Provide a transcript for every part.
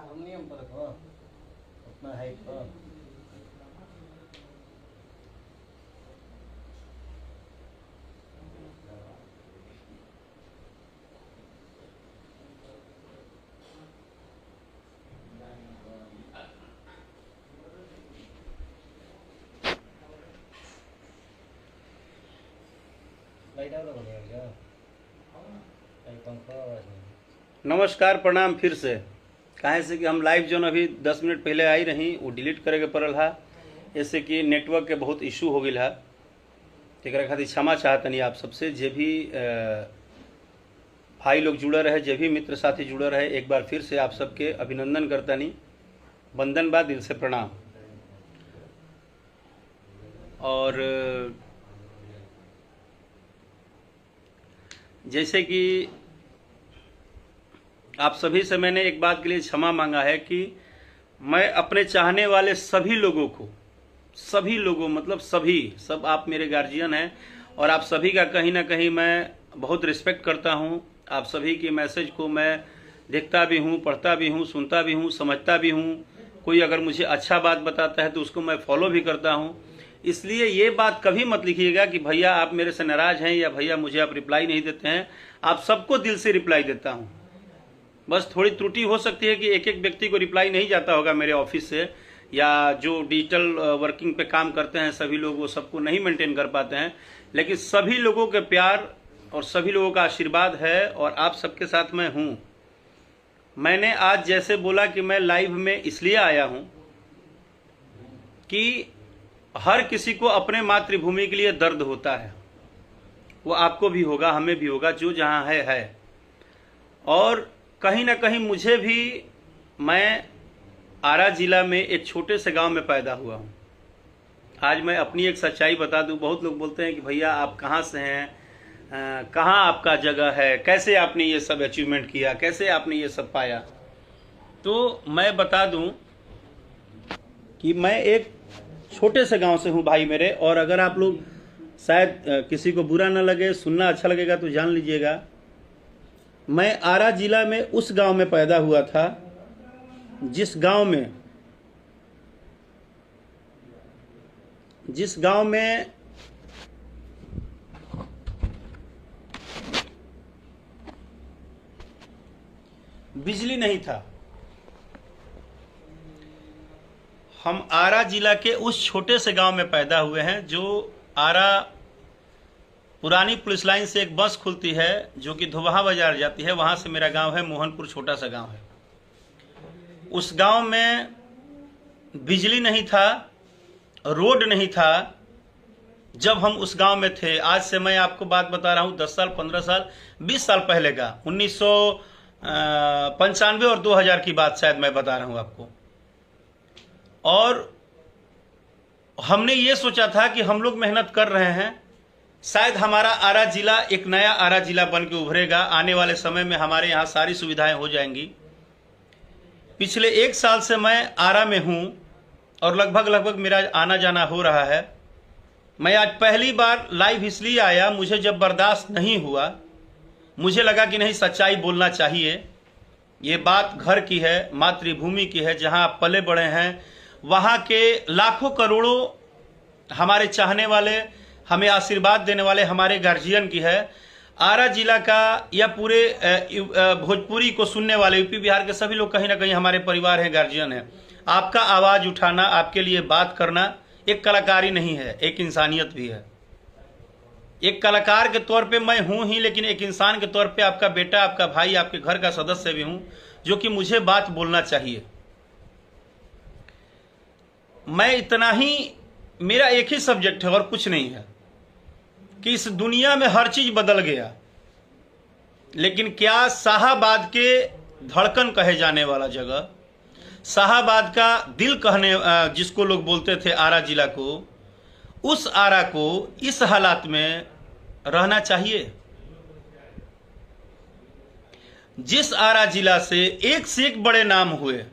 Harmonium पर रखो उतना हाइट पर। लाइट आउट हो गया क्या? पंखा नमस्कार प्रणाम फिर से। काहे से कि हम लाइव जो अभी 10 मिनट पहले आई रही वो डिलीट करे के पड़ल है, ऐसे कि नेटवर्क के बहुत इशू हो गया है। एक खातिर क्षमा चाहतनी आप सबसे। जे भी भाई लोग जुड़े रहे, जे भी मित्र साथी जुड़े रहे, एक बार फिर से आप सबके अभिनंदन करतनी, वंदन बा, दिल से प्रणाम। और जैसे कि आप सभी से मैंने एक बात के लिए क्षमा मांगा है कि मैं अपने चाहने वाले सभी लोगों मतलब सब आप मेरे गार्जियन हैं और आप सभी का कहीं ना कहीं मैं बहुत रिस्पेक्ट करता हूं। आप सभी की मैसेज को मैं देखता भी हूं, पढ़ता भी हूं, सुनता भी हूं, समझता भी हूं। कोई अगर मुझे अच्छा बात बताता है तो उसको मैं फॉलो भी करता हूं। इसलिए ये बात कभी मत लिखिएगा कि भैया आप मेरे से नाराज हैं या भैया मुझे आप रिप्लाई नहीं देते हैं। आप सबको दिल से रिप्लाई देता हूं। बस थोड़ी त्रुटि हो सकती है कि एक एक व्यक्ति को रिप्लाई नहीं जाता होगा मेरे ऑफिस से, या जो डिजिटल वर्किंग पे काम करते हैं सभी लोग वो सबको नहीं मेंटेन कर पाते हैं। लेकिन सभी लोगों के प्यार और सभी लोगों का आशीर्वाद है और आप सबके साथ मैं हूं। मैंने आज जैसे बोला कि मैं लाइव में इसलिए आया हूं कि हर किसी को अपने मातृभूमि के लिए दर्द होता है। वो आपको भी होगा, हमें भी होगा, जो जहां है। और कहीं ना कहीं मुझे भी, मैं आरा जिला में एक छोटे से गांव में पैदा हुआ हूं। आज मैं अपनी एक सच्चाई बता दूं। बहुत लोग बोलते हैं कि भैया आप कहां से हैं, कहां आपका जगह है, कैसे आपने ये सब अचीवमेंट किया, कैसे आपने ये सब पाया। तो मैं बता दूं कि मैं एक छोटे से गांव से हूं भाई मेरे। और अगर आप लोग शायद किसी को बुरा ना लगे, सुनना अच्छा लगेगा तो जान लीजिएगा, मैं आरा जिला में उस गांव में पैदा हुआ था जिस गांव में बिजली नहीं था। हम आरा जिला के उस छोटे से गांव में पैदा हुए हैं जो आरा पुरानी पुलिस लाइन से एक बस खुलती है जो कि धोबहा बाजार जाती है, वहां से मेरा गांव है मोहनपुर, छोटा सा गांव है। उस गांव में बिजली नहीं था, रोड नहीं था जब हम उस गांव में थे। आज से मैं आपको बात बता रहा हूं 10 साल, 15 साल, 20 साल पहले का, 1995 और 2000 की बात शायद मैं बता रहा हूं आपको। और हमने ये सोचा था कि हम लोग मेहनत कर रहे हैं, शायद हमारा आरा जिला एक नया आरा जिला बन के उभरेगा। आने वाले समय में हमारे यहाँ सारी सुविधाएं हो जाएंगी। पिछले 1 साल से मैं आरा में हूँ और लगभग मेरा आना जाना हो रहा है। मैं आज पहली बार लाइव इसलिए आया, मुझे जब बर्दाश्त नहीं हुआ, मुझे लगा कि नहीं, सच्चाई बोलना चाहिए। ये बात घर की है, मातृभूमि की है, जहाँ आप पले बढ़े हैं। वहाँ के लाखों करोड़ों हमारे चाहने वाले, हमें आशीर्वाद देने वाले हमारे गार्जियन की है। आरा जिला का या पूरे भोजपुरी को सुनने वाले यूपी बिहार के सभी लोग कहीं ना कहीं हमारे परिवार हैं, गार्जियन हैं। आपका आवाज उठाना, आपके लिए बात करना एक कलाकारी नहीं है, एक इंसानियत भी है। एक कलाकार के तौर पे मैं हूं ही, लेकिन एक इंसान के तौर पे आपका बेटा, आपका भाई, आपके घर का सदस्य भी हूं, जो कि मुझे बात बोलना चाहिए। मैं इतना ही, मेरा एक ही सब्जेक्ट है और कुछ नहीं है कि इस दुनिया में हर चीज बदल गया, लेकिन क्या शाहाबाद के धड़कन कहे जाने वाला जगह, शाहाबाद का दिल कहने जिसको लोग बोलते थे आरा जिला को, उस आरा को इस हालात में रहना चाहिए। जिस आरा जिला से एक एक बड़े नाम हुए,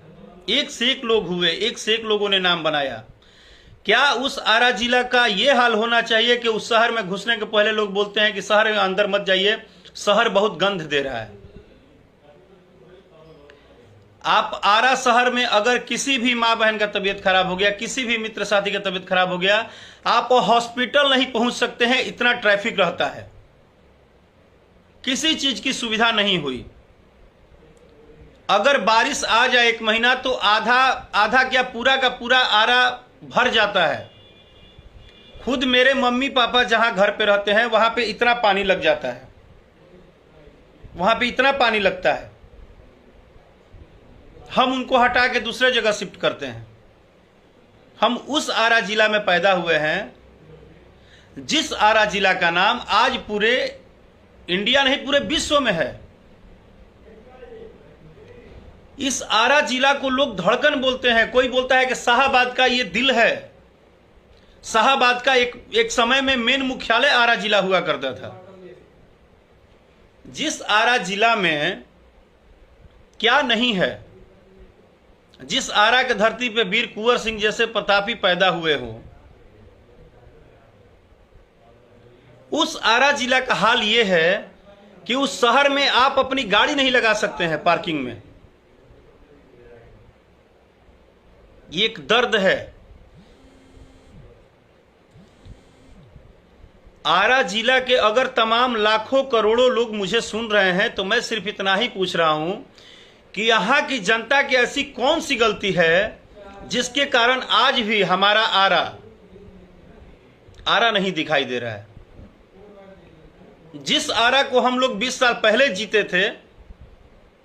एक एक लोग हुए, एक एक लोगों ने नाम बनाया, क्या उस आरा जिला का यह हाल होना चाहिए कि उस शहर में घुसने के पहले लोग बोलते हैं कि शहर में अंदर मत जाइए, शहर बहुत गंध दे रहा है। आप आरा शहर में अगर किसी भी माँ बहन का तबीयत खराब हो गया, किसी भी मित्र साथी का तबीयत खराब हो गया, आप हॉस्पिटल नहीं पहुंच सकते हैं, इतना ट्रैफिक रहता है, किसी चीज की सुविधा नहीं हुई। अगर बारिश आ जाए 1 महीना तो आधा क्या पूरा का पूरा आरा भर जाता है। खुद मेरे मम्मी पापा जहां घर पे रहते हैं वहां पे इतना पानी लग जाता है, वहां पे इतना पानी लगता है, हम उनको हटा के दूसरे जगह शिफ्ट करते हैं। हम उस आरा जिला में पैदा हुए हैं जिस आरा जिला का नाम आज पूरे इंडिया नहीं पूरे विश्व में है। इस आरा जिला को लोग धड़कन बोलते हैं। कोई बोलता है कि शाहाबाद का ये दिल है। शाहाबाद का एक समय में मेन मुख्यालय आरा जिला हुआ करता था। जिस आरा जिला में क्या नहीं है, जिस आरा के धरती पे वीर कुंवर सिंह जैसे प्रतापी पैदा हुए हो, उस आरा जिला का हाल यह है कि उस शहर में आप अपनी गाड़ी नहीं लगा सकते हैं पार्किंग में। ये एक दर्द है। आरा जिला के अगर तमाम लाखों करोड़ों लोग मुझे सुन रहे हैं तो मैं सिर्फ इतना ही पूछ रहा हूं कि यहां की जनता की ऐसी कौन सी गलती है जिसके कारण आज भी हमारा आरा नहीं दिखाई दे रहा है। जिस आरा को हम लोग 20 साल पहले जीते थे,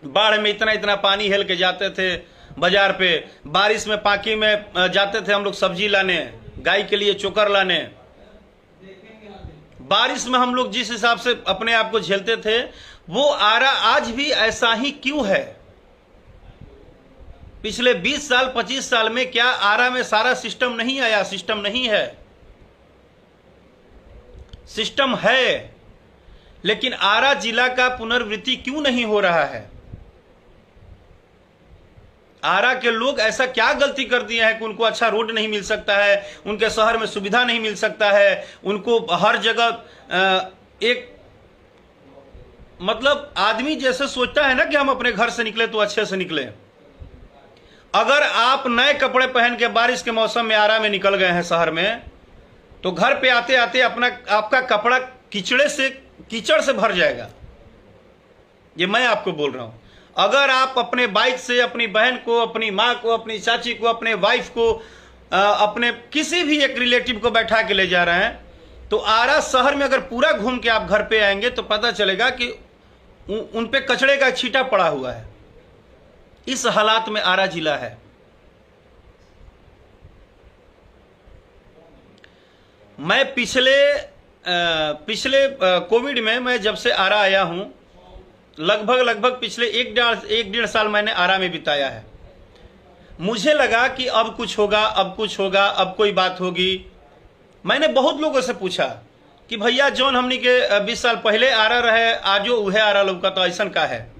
बाढ़ में इतना इतना पानी हेल के जाते थे बाजार पे, बारिश में पाकी में जाते थे हम लोग सब्जी लाने, गाय के लिए चोकर लाने। बारिश में हम लोग जिस हिसाब से अपने आप को झेलते थे, वो आरा आज भी ऐसा ही क्यों है? पिछले 20 साल 25 साल में क्या आरा में सारा सिस्टम नहीं आया? सिस्टम नहीं है, सिस्टम है, लेकिन आरा जिला का पुनर्वृत्ति क्यों नहीं हो रहा है? आरा के लोग ऐसा क्या गलती कर दिए हैं कि उनको अच्छा रोड नहीं मिल सकता है, उनके शहर में सुविधा नहीं मिल सकता है, उनको हर जगह एक मतलब आदमी जैसे सोचता है ना कि हम अपने घर से निकले तो अच्छे से निकले। अगर आप नए कपड़े पहन के बारिश के मौसम में आरा में निकल गए हैं शहर में, तो घर पे आते आते आपका कपड़ा कीचड़ से भर जाएगा। ये मैं आपको बोल रहा हूं। अगर आप अपने बाइक से अपनी बहन को, अपनी माँ को, अपनी चाची को, अपने वाइफ को, अपने किसी भी एक रिलेटिव को बैठा के ले जा रहे हैं, तो आरा शहर में अगर पूरा घूम के आप घर पे आएंगे तो पता चलेगा कि उन पे कचड़े का छींटा पड़ा हुआ है। इस हालात में आरा जिला है। मैं पिछले कोविड में मैं जब से आरा आया हूं, लगभग पिछले एक डेढ़ साल मैंने आरा में बिताया है। मुझे लगा कि अब कुछ होगा, अब कोई बात होगी। मैंने बहुत लोगों से पूछा कि भैया जौन हमनी के 20 साल पहले आरा रहे, आजो उहे आरा लौका तो ऐसा का है?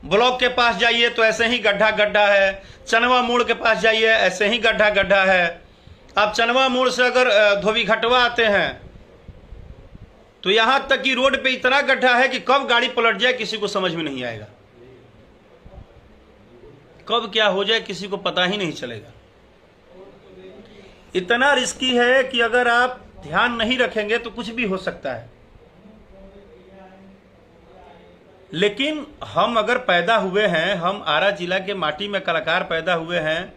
ब्लॉक के पास जाइए तो ऐसे ही गड्ढा है, चनवा मोड़ के पास जाइए ऐसे ही गड्ढा है। आप चनवा मोड़ से अगर धोबी घटवा आते हैं तो यहां तक कि रोड पे इतना गड्ढा है कि कब गाड़ी पलट जाए किसी को समझ में नहीं आएगा, कब क्या हो जाए किसी को पता ही नहीं चलेगा। इतना रिस्की है कि अगर आप ध्यान नहीं रखेंगे तो कुछ भी हो सकता है। लेकिन हम अगर पैदा हुए हैं, हम आरा जिला के माटी में कलाकार पैदा हुए हैं,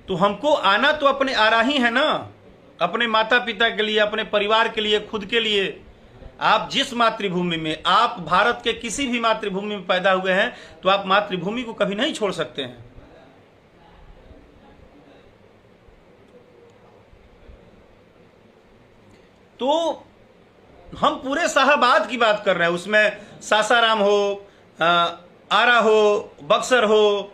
तो हमको आना तो अपने आरा ही है ना, अपने माता पिता के लिए, अपने परिवार के लिए, खुद के लिए। आप जिस मातृभूमि में, आप भारत के किसी भी मातृभूमि में पैदा हुए हैं, तो आप मातृभूमि को कभी नहीं छोड़ सकते हैं। तो हम पूरे शाहाबाद की बात कर रहे हैं, उसमें सासाराम हो, आरा हो, बक्सर हो,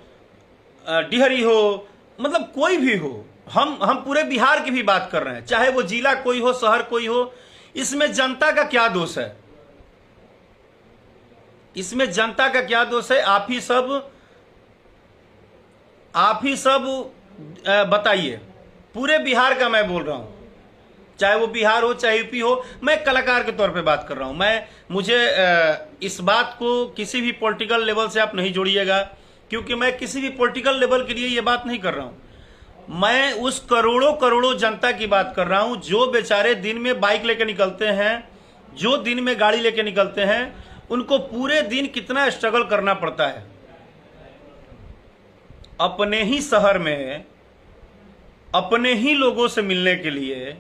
डिहरी हो, मतलब कोई भी हो, हम पूरे बिहार की भी बात कर रहे हैं। चाहे वो जिला कोई हो, शहर कोई हो, इसमें जनता का क्या दोष है? इसमें जनता का क्या दोष है? आप ही सब बताइए। पूरे बिहार का मैं बोल रहा हूं, चाहे वो बिहार हो चाहे यूपी हो। मैं कलाकार के तौर पे बात कर रहा हूं। मुझे इस बात को किसी भी पॉलिटिकल लेवल से आप नहीं जोड़िएगा। क्योंकि मैं किसी भी पॉलिटिकल लेवल के लिए ये बात नहीं कर रहा हूं। मैं उस करोड़ों करोड़ों जनता की बात कर रहा हूं जो बेचारे दिन में बाइक लेके निकलते हैं, जो दिन में गाड़ी लेके निकलते हैं, उनको पूरे दिन कितना स्ट्रगल करना पड़ता है। अपने ही शहर में अपने ही लोगों से मिलने के लिए,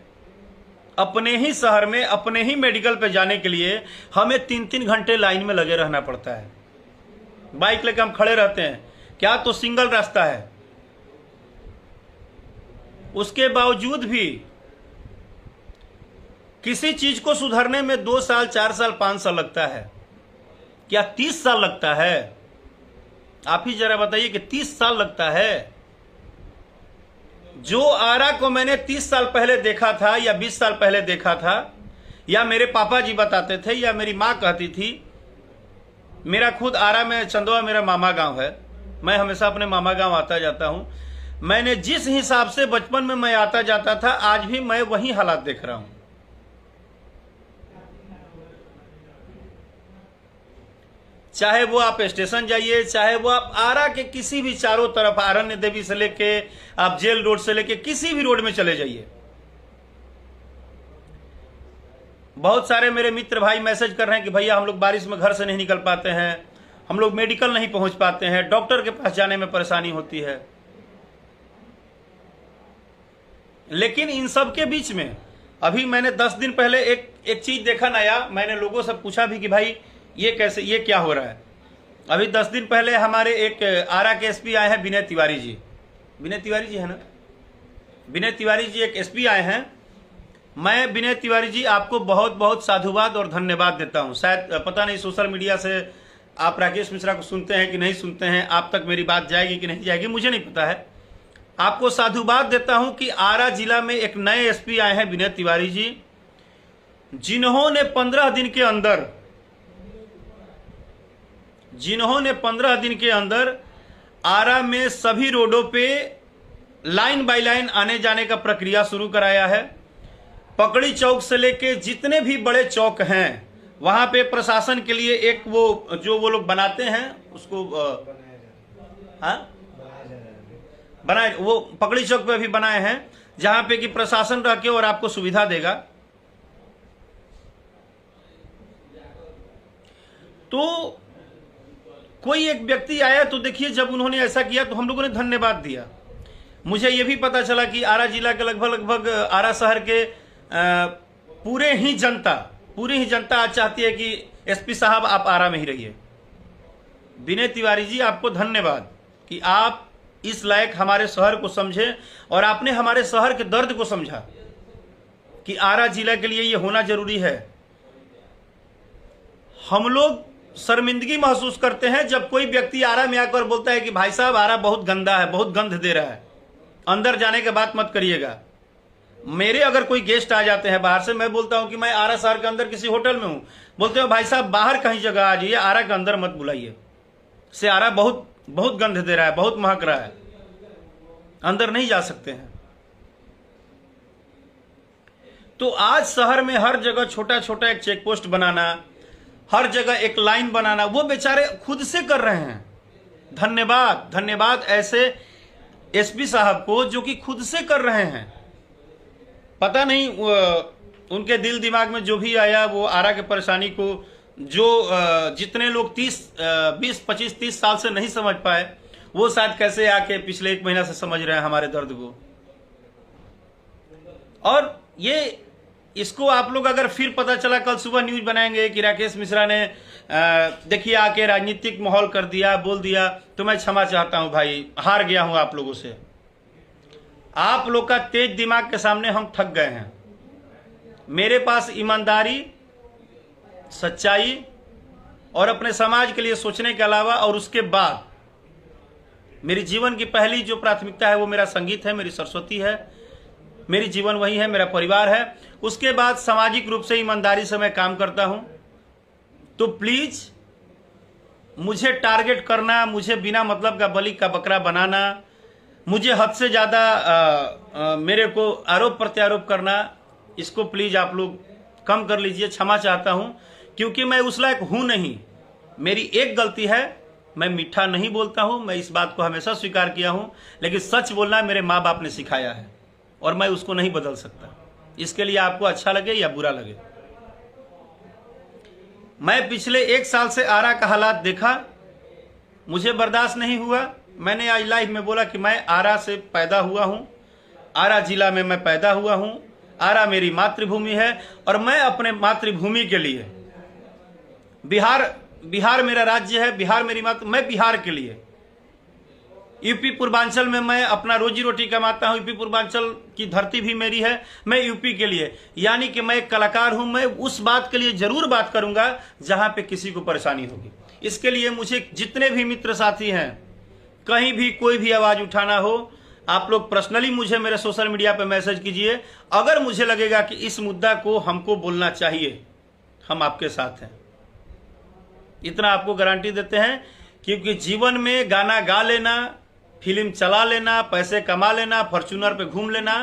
अपने ही शहर में अपने ही मेडिकल पे जाने के लिए हमें 3-3 घंटे लाइन में लगे रहना पड़ता है। बाइक लेकर हम खड़े रहते हैं, क्या तो सिंगल रास्ता है, उसके बावजूद भी किसी चीज को सुधरने में 2 साल, 4 साल, 5 साल लगता है, क्या 30 साल लगता है? आप ही जरा बताइए कि 30 साल लगता है। जो आरा को मैंने 30 साल पहले देखा था या 20 साल पहले देखा था, या मेरे पापा जी बताते थे या मेरी मां कहती थी, मेरा खुद आरा में चंदवा मेरा मामा गांव है, मैं हमेशा अपने मामा गांव आता जाता हूं। मैंने जिस हिसाब से बचपन में मैं आता जाता था, आज भी मैं वही हालात देख रहा हूं। चाहे वो आप स्टेशन जाइए, चाहे वो आप आरा के किसी भी चारों तरफ, आरण्य देवी से लेके आप जेल रोड से लेके किसी भी रोड में चले जाइए। बहुत सारे मेरे मित्र भाई मैसेज कर रहे हैं कि भैया हम लोग बारिश में घर से नहीं निकल पाते हैं, हम लोग मेडिकल नहीं पहुंच पाते हैं, डॉक्टर के पास जाने में परेशानी होती है। लेकिन इन सब के बीच में अभी मैंने 10 दिन पहले एक चीज देखा नया, मैंने लोगों से पूछा भी कि भाई ये कैसे, ये क्या हो रहा है। अभी 10 दिन पहले हमारे एक आरा के एसपी आए हैं, विनय तिवारी जी। विनय तिवारी जी है ना, विनय तिवारी जी एक एसपी आए हैं। मैं विनय तिवारी जी आपको बहुत बहुत साधुवाद और धन्यवाद देता हूं। शायद पता नहीं सोशल मीडिया से आप राकेश मिश्रा को सुनते हैं कि नहीं सुनते हैं, आप तक मेरी बात जाएगी कि नहीं जाएगी मुझे नहीं पता है। आपको साधुवाद देता हूं कि आरा जिला में एक नए एसपी आए हैं, विनय तिवारी जी, जिन्होंने 15 दिन के अंदर आरा में सभी रोडों पे लाइन बाय लाइन आने जाने का प्रक्रिया शुरू कराया है। पकड़ी चौक से लेके जितने भी बड़े चौक हैं वहां पे प्रशासन के लिए एक वो जो वो लोग बनाते हैं उसको बनाए, वो पकड़ी चौक पे भी बनाए हैं जहां पे कि प्रशासन रह के और आपको सुविधा देगा। तो कोई एक व्यक्ति आया तो देखिए, जब उन्होंने ऐसा किया तो हम लोगों ने धन्यवाद दिया। मुझे यह भी पता चला कि आरा जिला के लगभग आरा शहर के पूरे ही जनता आज चाहती है कि एसपी साहब आप आरा में ही रहिए। विनय तिवारी जी आपको धन्यवाद कि आप इस लायक हमारे शहर को समझे और आपने हमारे शहर के दर्द को समझा कि आरा जिला के लिए यह होना जरूरी है। हम लोग शर्मिंदगी महसूस करते हैं जब कोई व्यक्ति आरा में आकर बोलता है कि भाई साहब आरा बहुत गंदा है, बहुत गंध दे रहा है, अंदर जाने के बात मत करिएगा। मेरे अगर कोई गेस्ट आ जाते हैं बाहर से, मैं बोलता हूं कि मैं आरा शहर के अंदर किसी होटल में हूं, बोलते हो भाई साहब बाहर कहीं जगह आ जाइए, आरा के अंदर मत बुलाइए, से आरा बहुत बहुत गंध दे रहा है, बहुत महक रहा है, अंदर नहीं जा सकते हैं। तो आज शहर में हर जगह छोटा छोटा एक चेक पोस्ट बनाना, हर जगह एक लाइन बनाना, वो बेचारे खुद से कर रहे हैं। धन्यवाद ऐसे एसपी साहब को जो कि खुद से कर रहे हैं। पता नहीं उनके दिल दिमाग में जो भी आया, वो आरा के परेशानी को जो जितने लोग 20-25-30 साल से नहीं समझ पाए, वो शायद कैसे आके पिछले 1 महीना से समझ रहे हैं हमारे दर्द को। और ये इसको आप लोग अगर फिर पता चला, कल सुबह न्यूज बनाएंगे कि राकेश मिश्रा ने देखिए आके राजनीतिक माहौल कर दिया, बोल दिया, तो मैं क्षमा चाहता हूं भाई, हार गया हूं आप लोगों से। आप लोग का तेज दिमाग के सामने हम थक गए हैं। मेरे पास ईमानदारी, सच्चाई और अपने समाज के लिए सोचने के अलावा, और उसके बाद मेरी जीवन की पहली जो प्राथमिकता है वो मेरा संगीत है, मेरी सरस्वती है, मेरी जीवन वही है, मेरा परिवार है। उसके बाद सामाजिक रूप से ईमानदारी से मैं काम करता हूं। तो प्लीज मुझे टारगेट करना, मुझे बिना मतलब का बलि का बकरा बनाना, मुझे हद से ज्यादा मेरे को आरोप प्रत्यारोप करना, इसको प्लीज आप लोग कम कर लीजिए। क्षमा चाहता हूं क्योंकि मैं उस लायक हूं नहीं। मेरी एक गलती है, मैं मीठा नहीं बोलता हूं, मैं इस बात को हमेशा स्वीकार किया हूं, लेकिन सच बोलना मेरे माँ बाप ने सिखाया है और मैं उसको नहीं बदल सकता। इसके लिए आपको अच्छा लगे या बुरा लगे। मैं पिछले 1 साल से आरा का हालात देखा, मुझे बर्दाश्त नहीं हुआ। मैंने आज लाइव में बोला कि मैं आरा से पैदा हुआ हूं, आरा जिला में मैं पैदा हुआ हूं, आरा मेरी मातृभूमि है और मैं अपने मातृभूमि के लिए, बिहार मेरा राज्य है, बिहार मेरी मैं बिहार के लिए, यूपी पूर्वांचल में मैं अपना रोजी रोटी कमाता हूं, यूपी पूर्वांचल की धरती भी मेरी है, मैं यूपी के लिए, यानी कि मैं एक कलाकार हूं। मैं उस बात के लिए जरूर बात करूंगा जहां पे किसी को परेशानी होगी। इसके लिए मुझे जितने भी मित्र साथी हैं, कहीं भी कोई भी आवाज उठाना हो, आप लोग पर्सनली मुझे मेरे सोशल मीडिया पे मैसेज कीजिए। अगर मुझे लगेगा कि इस मुद्दा को हमको बोलना चाहिए, हम आपके साथ हैं, इतना आपको गारंटी देते हैं। क्योंकि जीवन में गाना गा लेना, फिल्म चला लेना, पैसे कमा लेना, फॉर्च्यूनर पे घूम लेना,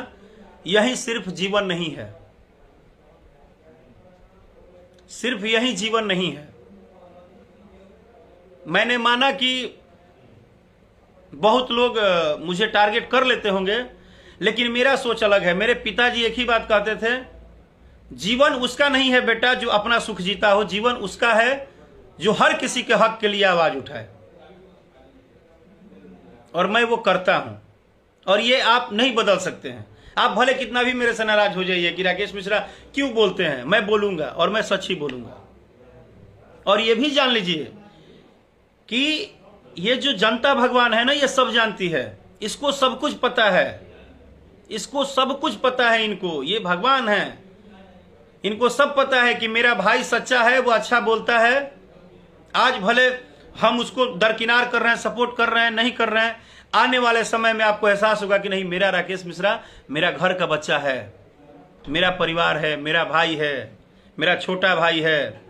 यही सिर्फ जीवन नहीं है, सिर्फ यही जीवन नहीं है। मैंने माना कि बहुत लोग मुझे टारगेट कर लेते होंगे, लेकिन मेरा सोच अलग है। मेरे पिताजी एक ही बात कहते थे, जीवन उसका नहीं है बेटा जो अपना सुख जीता हो, जीवन उसका है जो हर किसी के हक के लिए आवाज उठाए। और मैं वो करता हूं और ये आप नहीं बदल सकते हैं। आप भले कितना भी मेरे से नाराज हो जाइए कि राकेश मिश्रा क्यों बोलते हैं, मैं बोलूंगा और मैं सच ही बोलूंगा। और ये भी जान लीजिए कि ये जो जनता भगवान है ना, ये सब जानती है, इसको सब कुछ पता है, इसको सब कुछ पता है। इनको, ये भगवान है, इनको सब पता है कि मेरा भाई सच्चा है, वो अच्छा बोलता है। आज भले हम उसको दरकिनार कर रहे हैं, सपोर्ट कर रहे हैं, नहीं कर रहे हैं, आने वाले समय में आपको एहसास होगा कि नहीं, मेरा राकेश मिश्रा मेरा घर का बच्चा है, मेरा परिवार है, मेरा भाई है, मेरा छोटा भाई है।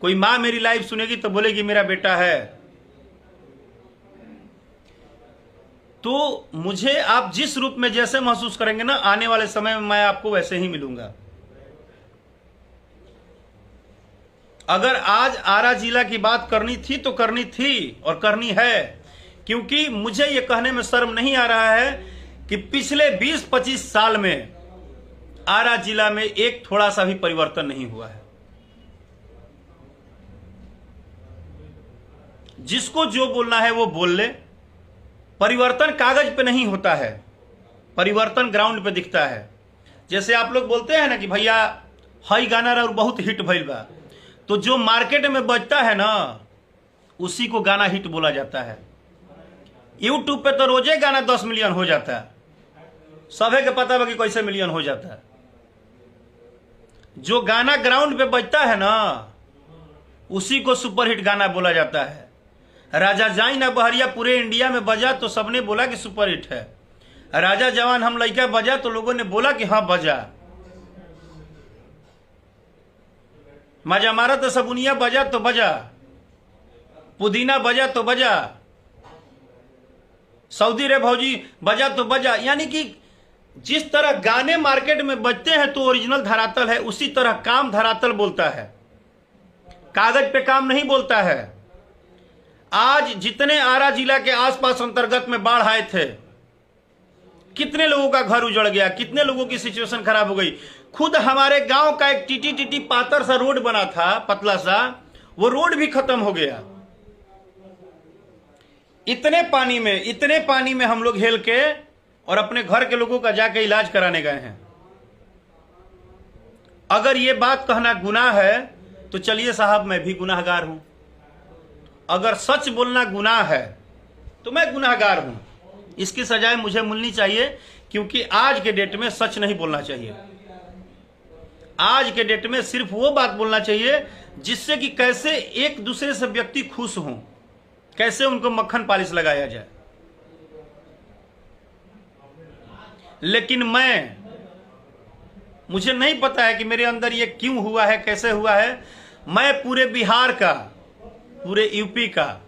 कोई माँ मेरी लाइव सुनेगी तो बोलेगी मेरा बेटा है। तो मुझे आप जिस रूप में जैसे महसूस करेंगे ना, आने वाले समय में मैं आपको वैसे ही मिलूंगा। अगर आज आरा जिला की बात करनी थी तो करनी थी और करनी है, क्योंकि मुझे यह कहने में शर्म नहीं आ रहा है कि पिछले 20-25 साल में आरा जिला में एक थोड़ा सा भी परिवर्तन नहीं हुआ है। जिसको जो बोलना है वो बोल ले। परिवर्तन कागज पे नहीं होता है, परिवर्तन ग्राउंड पे दिखता है। जैसे आप लोग बोलते हैं ना कि भैया हाई गाना और बहुत हिट भइल बा, तो जो मार्केट में बजता है ना, उसी को गाना हिट बोला जाता है। यूट्यूब पे तो रोजे गाना 10 मिलियन हो जाता है, सभी के पता है कि कैसे मिलियन हो जाता है। जो गाना ग्राउंड पे बजता है ना, उसी को सुपरहिट गाना बोला जाता है। राजा जाई ना बहरिया पूरे इंडिया में बजा तो सबने बोला कि सुपरहिट है। राजा जवान हम लड़का बजा तो लोगों ने बोला कि हाँ बजा। मजा मारा तो सबुनिया बजा तो बजा, पुदीना बजा तो बजा, सऊदी रे भौजी बजा तो बजा। यानी कि जिस तरह गाने मार्केट में बजते हैं तो ओरिजिनल धरातल है, उसी तरह काम धरातल बोलता है, कागज पे काम नहीं बोलता है। आज जितने आरा जिला के आसपास अंतर्गत में बाढ़ आए थे, कितने लोगों का घर उजड़ गया, कितने लोगों की सिचुएशन खराब हो गई। खुद हमारे गांव का एक टीटी पातर सा रोड बना था, पतला सा, वो रोड भी खत्म हो गया। इतने पानी में हम लोग हेल के और अपने घर के लोगों का जाके इलाज कराने गए हैं। अगर ये बात कहना गुनाह है तो चलिए साहब, मैं भी गुनाहगार हूं। अगर सच बोलना गुनाह है तो मैं गुनाहगार हूं, इसकी सजाएं मुझे मिलनी चाहिए। क्योंकि आज के डेट में सच नहीं बोलना चाहिए। आज के डेट में सिर्फ वो बात बोलना चाहिए जिससे कि कैसे एक दूसरे से व्यक्ति खुश हों, कैसे उनको मक्खन पालिश लगाया जाए। लेकिन मुझे नहीं पता है कि मेरे अंदर ये क्यों हुआ है, कैसे हुआ है। मैं पूरे बिहार का, पूरे यूपी का,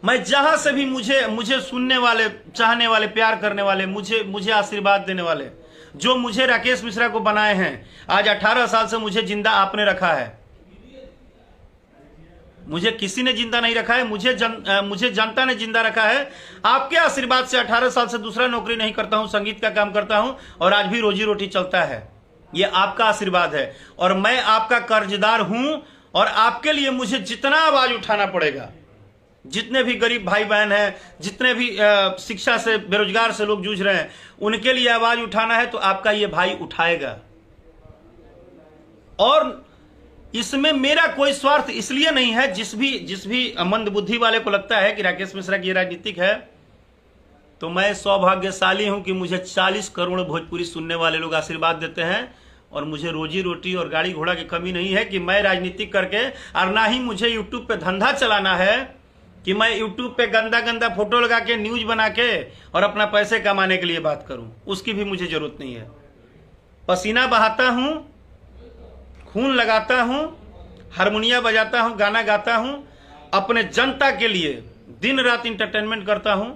मैं जहां से भी मुझे सुनने वाले, चाहने वाले, प्यार करने वाले, मुझे आशीर्वाद देने वाले, जो मुझे राकेश मिश्रा को बनाए हैं, आज 18 साल से मुझे जिंदा आपने रखा है। मुझे किसी ने जिंदा नहीं रखा है, मुझे जनता ने जिंदा रखा है। आपके आशीर्वाद से 18 साल से दूसरा नौकरी नहीं करता हूं, संगीत का काम करता हूं और आज भी रोजी रोटी चलता है। ये आपका आशीर्वाद है और मैं आपका कर्जदार हूं। और आपके लिए मुझे जितना आवाज उठाना पड़ेगा, जितने भी गरीब भाई बहन हैं, जितने भी शिक्षा से बेरोजगार से लोग जूझ रहे हैं, उनके लिए आवाज उठाना है तो आपका ये भाई उठाएगा। और इसमें मेरा कोई स्वार्थ इसलिए नहीं है, जिस भी मंद बुद्धि वाले को लगता है कि राकेश मिश्रा की राजनीतिक है, तो मैं सौभाग्यशाली हूं कि मुझे 40 करोड़ भोजपुरी सुनने वाले लोग आशीर्वाद देते हैं और मुझे रोजी रोटी और गाड़ी घोड़ा की कमी नहीं है कि मैं राजनीतिक करके, और ना ही मुझे यूट्यूब पे धंधा चलाना है कि मैं यूट्यूब पे गंदा गंदा फोटो लगा के न्यूज बना के और अपना पैसे कमाने के लिए बात करूं। उसकी भी मुझे जरूरत नहीं है। पसीना बहाता हूं, खून लगाता हूं, हारमोनिया बजाता हूं, गाना गाता हूं, अपने जनता के लिए दिन रात इंटरटेनमेंट करता हूं,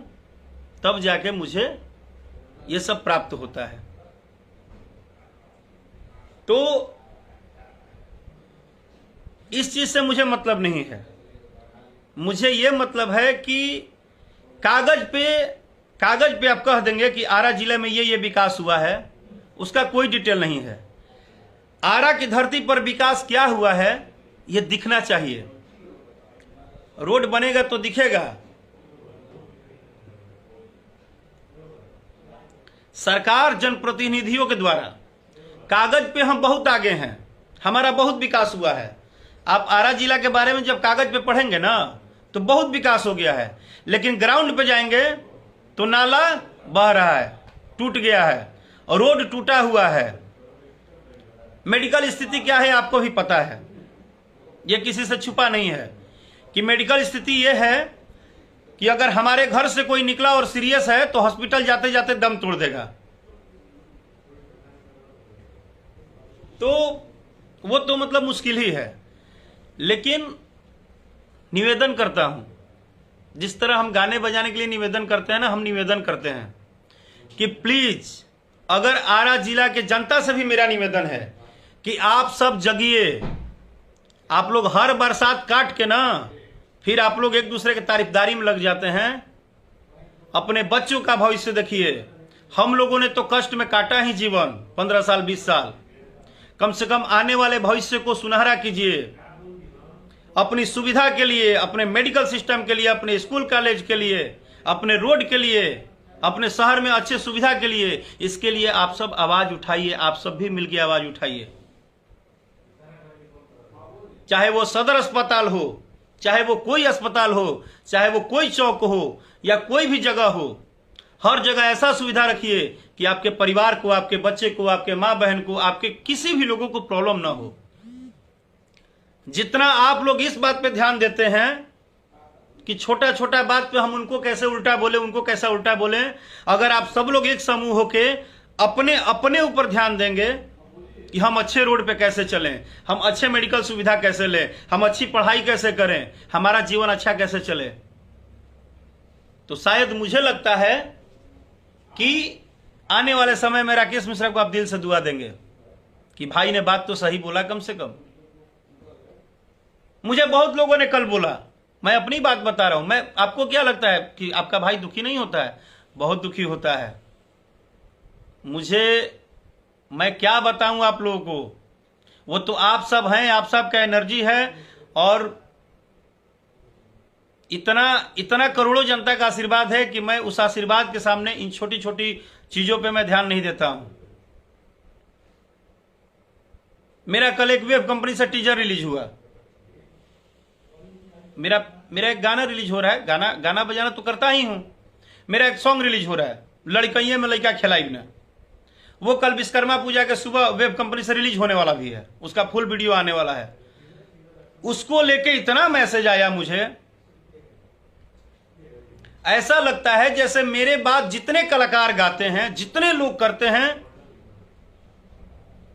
तब जाके मुझे ये सब प्राप्त होता है। तो इस चीज से मुझे मतलब नहीं है। मुझे ये मतलब है कि कागज पे आप कह देंगे कि आरा जिले में ये विकास हुआ है, उसका कोई डिटेल नहीं है। आरा की धरती पर विकास क्या हुआ है ये दिखना चाहिए। रोड बनेगा तो दिखेगा। सरकार जनप्रतिनिधियों के द्वारा कागज पे हम बहुत आगे हैं, हमारा बहुत विकास हुआ है। आप आरा जिला के बारे में जब कागज पे पढ़ेंगे ना तो बहुत विकास हो गया है, लेकिन ग्राउंड पे जाएंगे तो नाला बह रहा है, टूट गया है और रोड टूटा हुआ है। मेडिकल स्थिति क्या है आपको भी पता है, यह किसी से छुपा नहीं है कि मेडिकल स्थिति यह है कि अगर हमारे घर से कोई निकला और सीरियस है तो हॉस्पिटल जाते जाते दम तोड़ देगा। तो वो तो मतलब मुश्किल ही है। लेकिन निवेदन करता हूं, जिस तरह हम गाने बजाने के लिए निवेदन करते हैं ना, हम निवेदन करते हैं कि प्लीज, अगर आरा जिला के जनता से भी मेरा निवेदन है कि आप सब जगिए। आप लोग हर बरसात काट के ना फिर आप लोग एक दूसरे के तारीफदारी में लग जाते हैं। अपने बच्चों का भविष्य देखिए। हम लोगों ने तो कष्ट में काटा ही जीवन 15 साल 20 साल। कम से कम आने वाले भविष्य को सुनहरा कीजिए। अपनी सुविधा के लिए, अपने मेडिकल सिस्टम के लिए, अपने स्कूल कॉलेज के लिए, अपने रोड के लिए, अपने शहर में अच्छे सुविधा के लिए, इसके लिए आप सब आवाज उठाइए। आप सब भी मिलकर आवाज उठाइए। चाहे वो सदर अस्पताल हो, चाहे वो कोई अस्पताल हो, चाहे वो कोई चौक हो या कोई भी जगह हो, हर जगह ऐसा सुविधा रखिए कि आपके परिवार को, आपके बच्चे को, आपके माँ बहन को, आपके किसी भी लोगों को प्रॉब्लम ना हो। जितना आप लोग इस बात पे ध्यान देते हैं कि छोटा छोटा बात पे हम उनको कैसे उल्टा बोले, उनको कैसा उल्टा बोले, अगर आप सब लोग एक समूह होके अपने अपने ऊपर ध्यान देंगे कि हम अच्छे रोड पे कैसे चलें, हम अच्छे मेडिकल सुविधा कैसे लें, हम अच्छी पढ़ाई कैसे करें, हमारा जीवन अच्छा कैसे चले, तो शायद मुझे लगता है कि आने वाले समय में राकेश मिश्रा को आप दिल से दुआ देंगे कि भाई ने बात तो सही बोला। कम से कम मुझे बहुत लोगों ने कल बोला, मैं अपनी बात बता रहा हूं। मैं आपको क्या लगता है कि आपका भाई दुखी नहीं होता है? बहुत दुखी होता है। मैं क्या बताऊं आप लोगों को, वो तो आप सब हैं, आप सब का एनर्जी है और इतना करोड़ों जनता का आशीर्वाद है कि मैं उस आशीर्वाद के सामने इन छोटी छोटी चीजों पे मैं ध्यान नहीं देता हूं। मेरा कल एक वेब कंपनी से टीजर रिलीज हुआ। मेरा एक गाना रिलीज हो रहा है। गाना बजाना तो करता ही हूं। मेरा एक सॉन्ग रिलीज हो रहा है, लड़कइये में लड़का खिलाई ना। वो कल विश्वकर्मा पूजा के सुबह वेब कंपनी से रिलीज होने वाला भी है। उसका फुल वीडियो आने वाला है। उसको लेके इतना मैसेज आया मुझे, ऐसा लगता है जैसे मेरे बाद जितने कलाकार गाते हैं, जितने लोग करते हैं,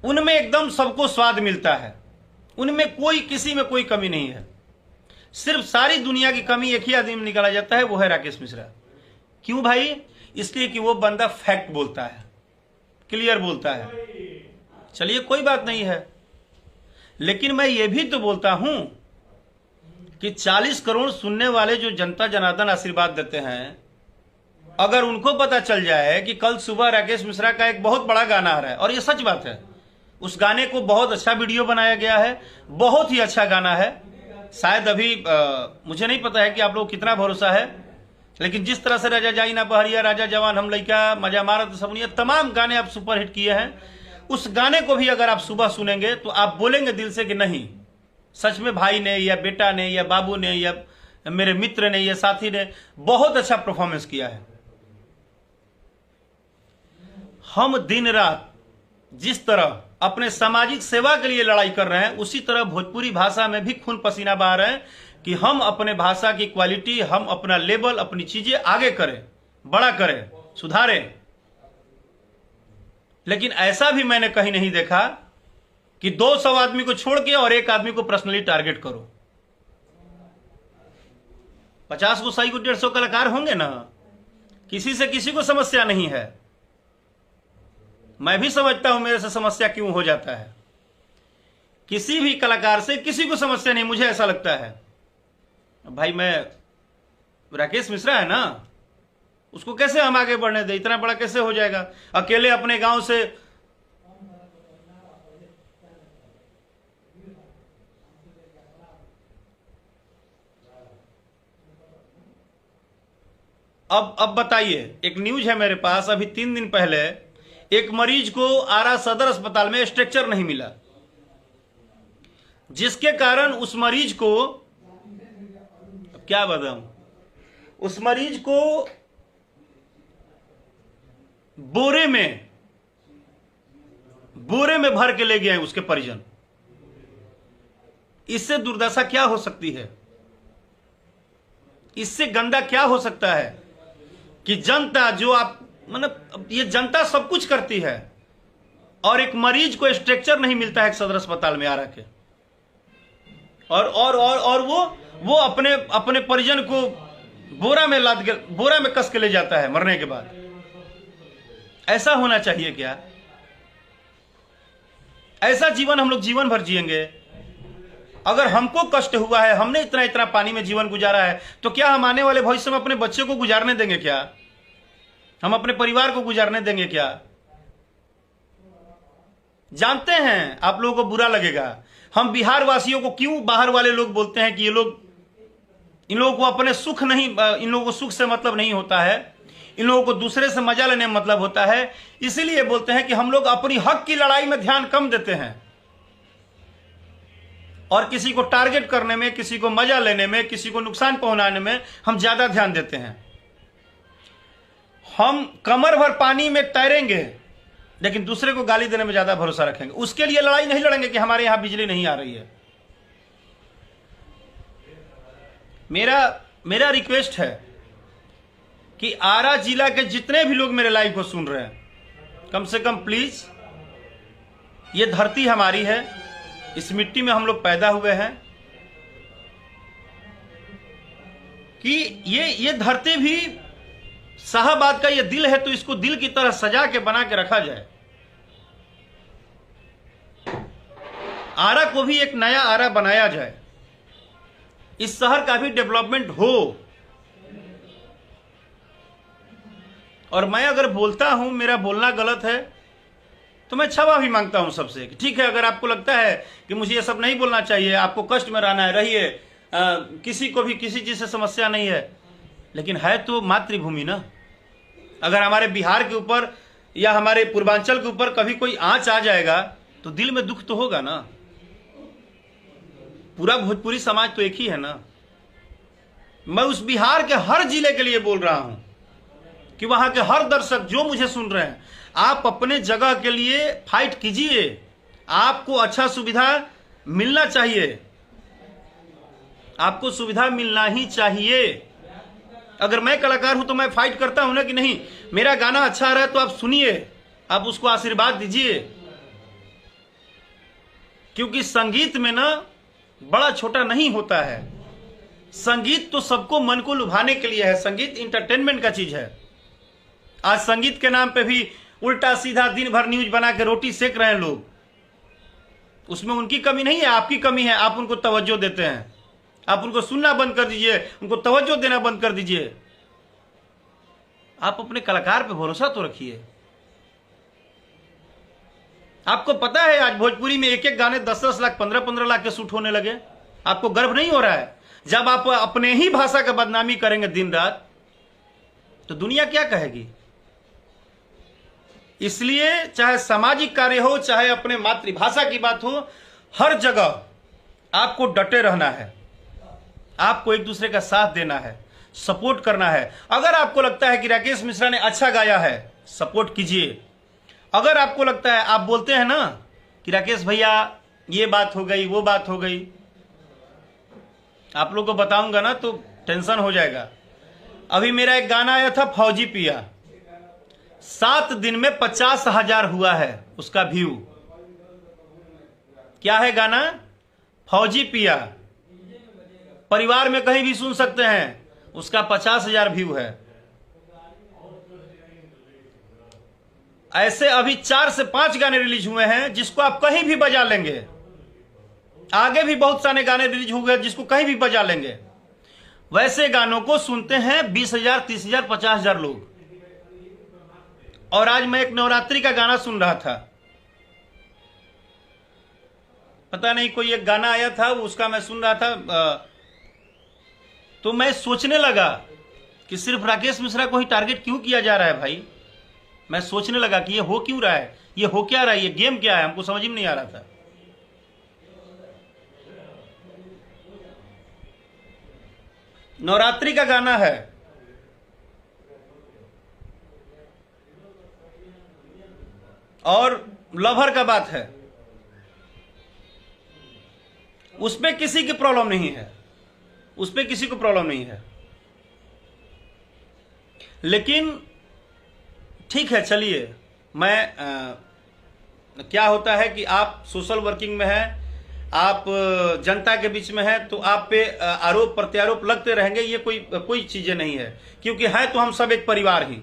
उनमें एकदम सबको स्वाद मिलता है। उनमें किसी में कोई कमी नहीं है। सिर्फ सारी दुनिया की कमी एक ही आदमी में निकाला जाता है, वो है राकेश मिश्रा। क्यों भाई? इसलिए कि वो बंदा फैक्ट बोलता है, क्लियर बोलता है। चलिए कोई बात नहीं है, लेकिन मैं ये भी तो बोलता हूं कि 40 करोड़ सुनने वाले जो जनता जनार्दन आशीर्वाद देते हैं, अगर उनको पता चल जाए कि कल सुबह राकेश मिश्रा का एक बहुत बड़ा गाना आ रहा है, और ये सच बात है, उस गाने को बहुत अच्छा वीडियो बनाया गया है, बहुत ही अच्छा गाना है। शायद अभी मुझे नहीं पता है कि आप लोग कितना भरोसा है, लेकिन जिस तरह से राजा जाई ना बहरिया, राजा जवान हम लइका, मजा मारत सबनिया, तमाम गाने आप सुपर हिट किए हैं। उस गाने को भी अगर आप सुबह सुनेंगे तो आप बोलेंगे दिल से कि नहीं, सच में भाई ने या बेटा ने या बाबू ने या मेरे मित्र ने या साथी ने बहुत अच्छा परफॉर्मेंस किया है। हम दिन रात जिस तरह अपने सामाजिक सेवा के लिए लड़ाई कर रहे हैं, उसी तरह भोजपुरी भाषा में भी खून पसीना बहा रहे हैं कि हम अपने भाषा की क्वालिटी, हम अपना लेवल, अपनी चीजें आगे करें, बड़ा करें, सुधारें। लेकिन ऐसा भी मैंने कहीं नहीं देखा कि 200 आदमी को छोड़ के और एक आदमी को पर्सनली टारगेट करो। 50 को 100 को 150 कलाकार होंगे ना, किसी से किसी को समस्या नहीं है। मैं भी समझता हूं मेरे से समस्या क्यों हो जाता है, किसी भी कलाकार से किसी को समस्या नहीं। मुझे ऐसा लगता है भाई, मैं राकेश मिश्रा है ना, उसको कैसे हम आगे बढ़ने दें, इतना बड़ा कैसे हो जाएगा अकेले अपने गांव से। अब बताइए, एक न्यूज है मेरे पास, अभी 3 दिन पहले एक मरीज को आरा सदर अस्पताल में स्ट्रक्चर नहीं मिला, जिसके कारण उस मरीज को, क्या बताऊं, उस मरीज को बोरे में भर के ले गए हैं उसके परिजन। इससे दुर्दशा क्या हो सकती है, इससे गंदा क्या हो सकता है कि जनता, जो आप मतलब ये जनता सब कुछ करती है और एक मरीज को स्ट्रक्चर नहीं मिलता है एक सदर अस्पताल में आरा के, और वो अपने परिजन को बोरा में कस के ले जाता है मरने के बाद। ऐसा होना चाहिए क्या? ऐसा जीवन हम लोग जीवन भर जिएंगे? अगर हमको कष्ट हुआ है, हमने इतना पानी में जीवन गुजारा है, तो क्या हम आने वाले भविष्य में अपने बच्चे को गुजारने देंगे क्या? हम अपने परिवार को गुजारने देंगे क्या? जानते हैं आप लोगों को बुरा लगेगा, हम बिहार वासियों को क्यों बाहर वाले लोग बोलते हैं कि इन लोगों को अपने सुख नहीं, इन लोगों को सुख से मतलब नहीं होता है, इन लोगों को दूसरे से मजा लेने में मतलब होता है। इसीलिए बोलते हैं कि हम लोग अपनी हक की लड़ाई में ध्यान कम देते हैं और किसी को टारगेट करने में, किसी को मजा लेने में, किसी को नुकसान पहुंचाने में हम ज्यादा ध्यान देते हैं। हम कमर भर पानी में तैरेंगे लेकिन दूसरे को गाली देने में ज्यादा भरोसा रखेंगे। उसके लिए लड़ाई नहीं लड़ेंगे कि हमारे यहां बिजली नहीं आ रही है। मेरा रिक्वेस्ट है कि आरा जिला के जितने भी लोग मेरे लाइव को सुन रहे हैं, कम से कम प्लीज, ये धरती हमारी है, इस मिट्टी में हम लोग पैदा हुए हैं, कि ये धरती भी शाहबाद का ये दिल है, तो इसको दिल की तरह सजा के बना के रखा जाए। आरा को भी एक नया आरा बनाया जाए, इस शहर का भी डेवलपमेंट हो। और मैं अगर बोलता हूं मेरा बोलना गलत है तो मैं क्षमा भी मांगता हूं सबसे कि ठीक है, अगर आपको लगता है कि मुझे ये सब नहीं बोलना चाहिए, आपको कष्ट में रहना है, रहिए, किसी को भी किसी चीज से समस्या नहीं है, लेकिन है तो मातृभूमि ना। अगर हमारे बिहार के ऊपर या हमारे पूर्वांचल के ऊपर कभी कोई आंच आ जाएगा तो दिल में दुख तो होगा ना। पूरा भोजपुरी समाज तो एक ही है ना। मैं उस बिहार के हर जिले के लिए बोल रहा हूं कि वहां के हर दर्शक जो मुझे सुन रहे हैं, आप अपने जगह के लिए फाइट कीजिए। आपको अच्छा सुविधा मिलना चाहिए, आपको सुविधा मिलना ही चाहिए। अगर मैं कलाकार हूं तो मैं फाइट करता हूं ना कि नहीं, मेरा गाना अच्छा आ रहा है तो आप सुनिए, आप उसको आशीर्वाद दीजिए। क्योंकि संगीत में ना बड़ा छोटा नहीं होता है। संगीत तो सबको मन को लुभाने के लिए है, संगीत इंटरटेनमेंट का चीज है। आज संगीत के नाम पे भी उल्टा सीधा दिन भर न्यूज बना के रोटी सेक रहे हैं लोग। उसमें उनकी कमी नहीं है, आपकी कमी है, आप उनको तवज्जो देते हैं। आप उनको सुनना बंद कर दीजिए, उनको तवज्जो देना बंद कर दीजिए। आप अपने कलाकार पे भरोसा तो रखिए। आपको पता है आज भोजपुरी में एक एक गाने 10-10 लाख 15-15 लाख के शूट होने लगे। आपको गर्व नहीं हो रहा है? जब आप अपने ही भाषा का बदनामी करेंगे दिन रात तो दुनिया क्या कहेगी? इसलिए चाहे सामाजिक कार्य हो, चाहे अपने मातृभाषा की बात हो, हर जगह आपको डटे रहना है। आपको एक दूसरे का साथ देना है, सपोर्ट करना है। अगर आपको लगता है कि राकेश मिश्रा ने अच्छा गाया है, सपोर्ट कीजिए। अगर आपको लगता है, आप बोलते हैं ना कि राकेश भैया ये बात हो गई, वो बात हो गई, आप लोग को बताऊंगा ना तो टेंशन हो जाएगा। अभी मेरा एक गाना आया था फौजी पिया, 7 दिन में 50,000 हुआ है उसका व्यू। क्या है गाना? फौजी पिया। परिवार में कहीं भी सुन सकते हैं, उसका 50,000 व्यू है। ऐसे अभी 4 से 5 गाने रिलीज हुए हैं जिसको आप कहीं भी बजा लेंगे। आगे भी बहुत सारे गाने रिलीज हुए जिसको कहीं भी बजा लेंगे। वैसे गानों को सुनते हैं 20,000, 30,000, 50,000 लोग। और आज मैं एक नवरात्रि का गाना सुन रहा था, पता नहीं कोई एक गाना आया था, उसका मैं सुन रहा था, तो मैं सोचने लगा कि सिर्फ राकेश मिश्रा को ही टारगेट क्यों किया जा रहा है भाई। मैं सोचने लगा कि ये हो क्यों रहा है, ये हो क्या रहा है, ये गेम क्या है, हमको समझ में नहीं आ रहा था। नवरात्रि का गाना है, और लवर का बात है, उसमें किसी की प्रॉब्लम नहीं है, उसमें किसी को प्रॉब्लम नहीं है। लेकिन ठीक है, चलिए, मैं क्या होता है कि आप सोशल वर्किंग में हैं, आप जनता के बीच में हैं, तो आप पे आरोप प्रत्यारोप लगते रहेंगे। ये कोई चीजें नहीं है, क्योंकि है तो हम सब एक परिवार ही।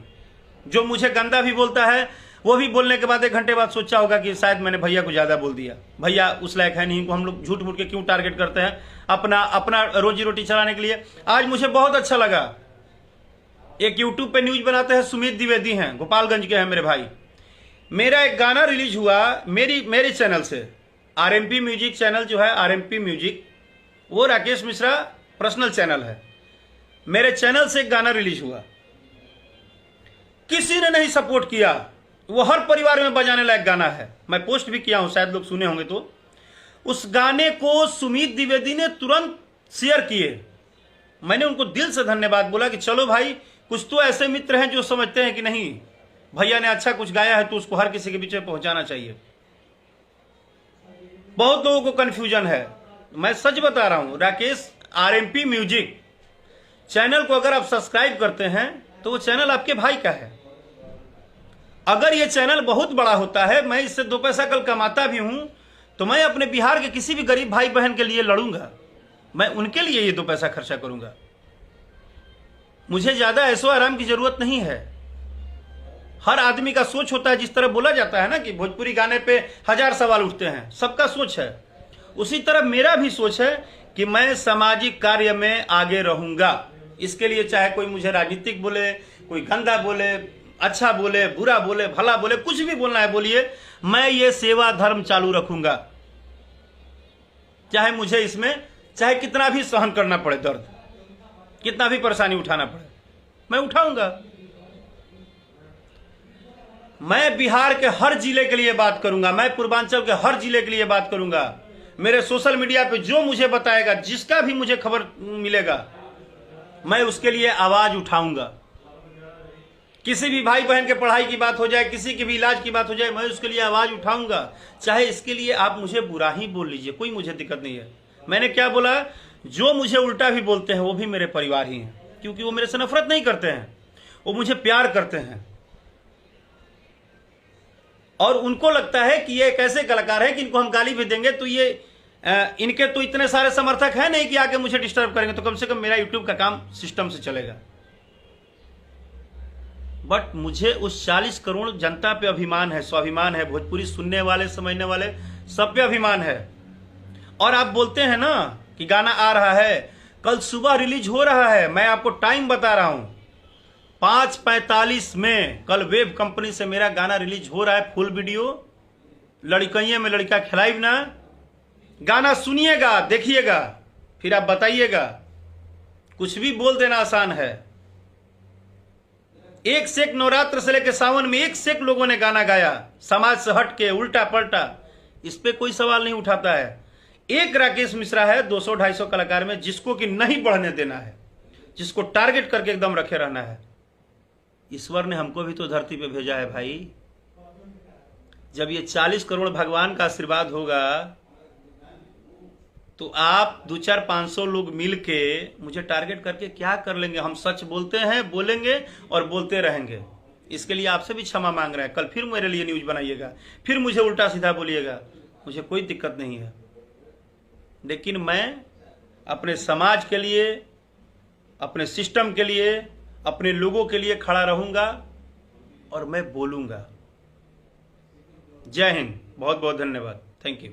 जो मुझे गंदा भी बोलता है, वो भी बोलने के बाद 1 घंटे बाद सोचा होगा कि शायद मैंने भैया को ज्यादा बोल दिया, भैया उस लायक है नहीं, को हम लोग झूठ मूठ के क्यों टारगेट करते हैं अपना रोजी रोटी चलाने के लिए। आज मुझे बहुत अच्छा लगा, एक यूट्यूब पे न्यूज बनाते हैं, सुमित द्विवेदी हैं, गोपालगंज के हैं मेरे भाई। मेरा एक गाना रिलीज हुआ मेरी चैनल से, आरएमपी म्यूजिक चैनल जो है, आरएमपी म्यूजिक, वो राकेश मिश्रा पर्सनल चैनल है। मेरे चैनल से एक गाना रिलीज हुआ, किसी ने नहीं सपोर्ट किया। वो हर परिवार में बजाने लायक गाना है, मैं पोस्ट भी किया हूं, शायद लोग सुने होंगे। तो उस गाने को सुमित द्विवेदी ने तुरंत शेयर किए। मैंने उनको दिल से धन्यवाद बोला कि चलो भाई, कुछ तो ऐसे मित्र हैं जो समझते हैं कि नहीं, भैया ने अच्छा कुछ गाया है तो उसको हर किसी के बीच में पहुंचाना चाहिए। बहुत लोगों को कंफ्यूजन है, मैं सच बता रहा हूं। राकेश आरएमपी म्यूजिक चैनल को अगर आप सब्सक्राइब करते हैं तो वो चैनल आपके भाई का है। अगर ये चैनल बहुत बड़ा होता है, मैं इससे 2 पैसा कल कमाता भी हूं, तो मैं अपने बिहार के किसी भी गरीब भाई बहन के लिए लड़ूंगा, मैं उनके लिए ये 2 पैसा खर्चा करूंगा। मुझे ज्यादा ऐशो आराम की जरूरत नहीं है। हर आदमी का सोच होता है, जिस तरह बोला जाता है ना कि भोजपुरी गाने पे 1000 सवाल उठते हैं, सबका सोच है। उसी तरह मेरा भी सोच है कि मैं सामाजिक कार्य में आगे रहूंगा। इसके लिए चाहे कोई मुझे राजनीतिक बोले, कोई गंदा बोले, अच्छा बोले, बुरा बोले, भला बोले, कुछ भी बोलना है बोलिए, मैं ये सेवा धर्म चालू रखूंगा। चाहे मुझे इसमें चाहे कितना भी सहन करना पड़े, दर्द, कितना भी परेशानी उठाना पड़े, मैं उठाऊंगा। मैं बिहार के हर जिले के लिए बात करूंगा, मैं पूर्वांचल के हर जिले के लिए बात करूंगा। मेरे सोशल मीडिया पे जो मुझे बताएगा, जिसका भी मुझे खबर मिलेगा, मैं उसके लिए आवाज उठाऊंगा। किसी भी भाई बहन के पढ़ाई की बात हो जाए, किसी के भी इलाज की बात हो जाए, मैं उसके लिए आवाज उठाऊंगा। चाहे इसके लिए आप मुझे बुरा ही बोल लीजिए, कोई मुझे दिक्कत नहीं है। मैंने क्या बोला, जो मुझे उल्टा भी बोलते हैं वो भी मेरे परिवार ही हैं, क्योंकि वो मेरे से नफरत नहीं करते हैं, वो मुझे प्यार करते हैं। और उनको लगता है कि ये एक ऐसे कलाकार है कि इनको हम गाली भी देंगे तो ये इनके तो इतने सारे समर्थक हैं नहीं कि आके मुझे डिस्टर्ब करेंगे, तो कम से कम मेरा यूट्यूब का काम सिस्टम से चलेगा। बट मुझे उस 40 करोड़ जनता पे अभिमान है, स्वाभिमान है, भोजपुरी सुनने वाले समझने वाले सब पे अभिमान है। और आप बोलते हैं ना कि गाना आ रहा है, कल सुबह रिलीज हो रहा है, मैं आपको टाइम बता रहा हूं, 5:45 में कल वेब कंपनी से मेरा गाना रिलीज हो रहा है, फुल वीडियो। लड़कइये में लड़का खिलाइब ना, गाना सुनिएगा, देखिएगा, फिर आप बताइएगा। कुछ भी बोल देना आसान है। एक से एक नवरात्र से लेकर सावन में एक से एक लोगों ने गाना गाया, समाज से हट के, उल्टा पलटा, इस पे कोई सवाल नहीं उठाता है। एक राकेश मिश्रा है 200-250 कलाकार में, जिसको कि नहीं बढ़ने देना है, जिसको टारगेट करके एकदम रखे रहना है। ईश्वर ने हमको भी तो धरती पे भेजा है भाई। जब ये 40 करोड़ भगवान का आशीर्वाद होगा तो आप 200-400-500 लोग मिलके मुझे टारगेट करके क्या कर लेंगे? हम सच बोलते हैं, बोलेंगे और बोलते रहेंगे। इसके लिए आपसे भी क्षमा मांग रहे हैं। कल फिर मेरे लिए न्यूज बनाइएगा, फिर मुझे उल्टा सीधा बोलिएगा, मुझे कोई दिक्कत नहीं है। लेकिन मैं अपने समाज के लिए, अपने सिस्टम के लिए, अपने लोगों के लिए खड़ा रहूंगा और मैं बोलूंगा। जय हिंद, बहुत बहुत धन्यवाद, थैंक यू।